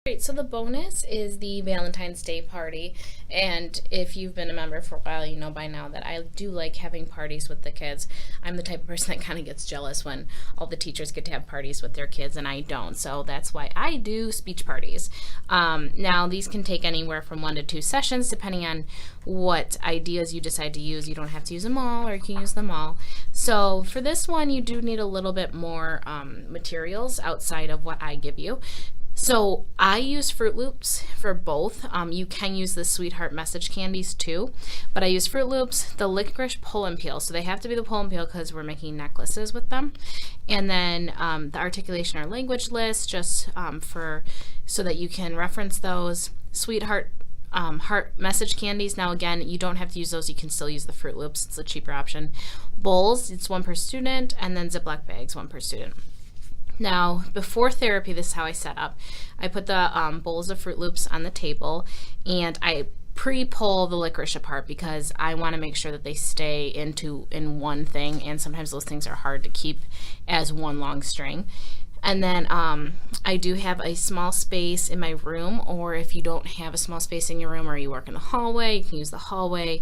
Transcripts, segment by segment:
Right, so the bonus is the Valentine's Day party. And if you've been a member for a while, you know by now that I do like having parties with the kids. I'm the type of person that kind of gets jealous when all the teachers get to have parties with their kids and I don't. So that's why I do speech parties. Now, these can take anywhere from 1 to 2 sessions depending on what ideas you decide to use. You don't have to use them all, or you can use them all. So for this one, you do need a little bit more materials outside of what I give you. So I use Fruit Loops for both. You can use the Sweetheart Message Candies too, but I use Fruit Loops, the Licorice Pull and Peel. So they have to be the pull and peel because we're making necklaces with them. And then the Articulation or Language List, just so that you can reference those. Sweetheart Heart Message Candies. Now again, you don't have to use those. You can still use the Fruit Loops. It's a cheaper option. Bowls, it's 1 per student, and then Ziploc bags, 1 per student. Now, before therapy, this is how I set up. I put the bowls of Fruit Loops on the table, and I pre-pull the licorice apart because I want to make sure that they stay in one thing, and sometimes those things are hard to keep as one long string. And then I do have a small space in my room, or if you don't have a small space in your room or you work in the hallway, you can use the hallway.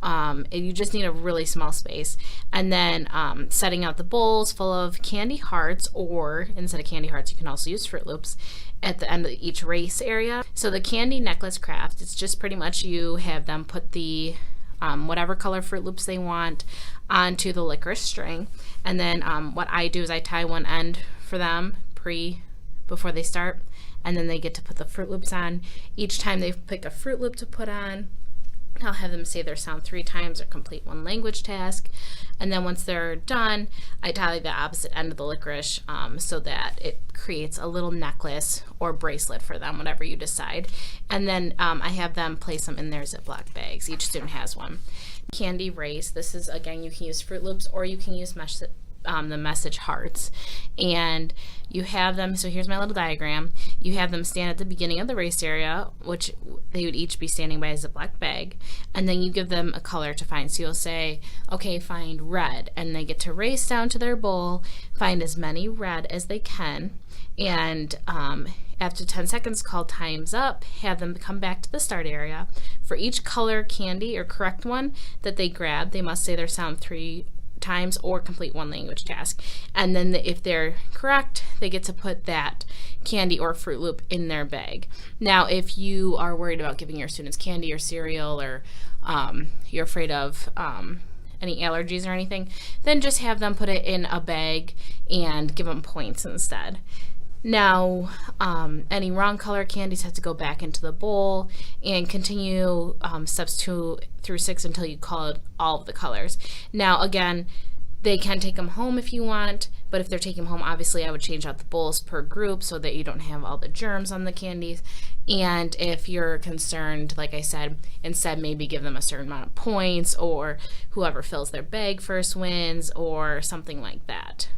You just need a really small space. And then setting out the bowls full of candy hearts, or instead of candy hearts, you can also use Fruit Loops at the end of each race area. So the candy necklace craft, it's just pretty much you have them put the whatever color Fruit Loops they want onto the licorice string. And then what I do is I tie one end for them before they start, and then they get to put the Fruit Loops on. Each time they pick a Fruit Loop to put on, I'll have them say their sound 3 times or complete 1 language task. And then once they're done, I tie the opposite end of the licorice so that it creates a little necklace or bracelet for them, whatever you decide. And then I have them place them in their Ziploc bags. Each student has one. Candy race. This is, again, you can use Fruit Loops or you can use the message hearts, and you have them. So here's my little diagram. You have them stand at the beginning of the race area, which they would each be standing by a Ziploc bag, and then you give them a color to find. So you'll say, okay, find red, and they get to race down to their bowl, find as many red as they can, and after 10 seconds, call time's up, have them come back to the start area. For each color candy or correct one that they grab, they must say their sound 3 times or complete 1 language task. And then if they're correct, they get to put that candy or Fruit Loop in their bag. Now, if you are worried about giving your students candy or cereal, or you're afraid of any allergies or anything, then just have them put it in a bag and give them points instead. Now, any wrong color candies have to go back into the bowl, and continue steps 2 through 6 until you call all of the colors. Now, again, they can take them home if you want, but if they're taking them home, obviously I would change out the bowls per group so that you don't have all the germs on the candies. And if you're concerned, like I said, instead maybe give them a certain amount of points, or whoever fills their bag first wins, or something like that.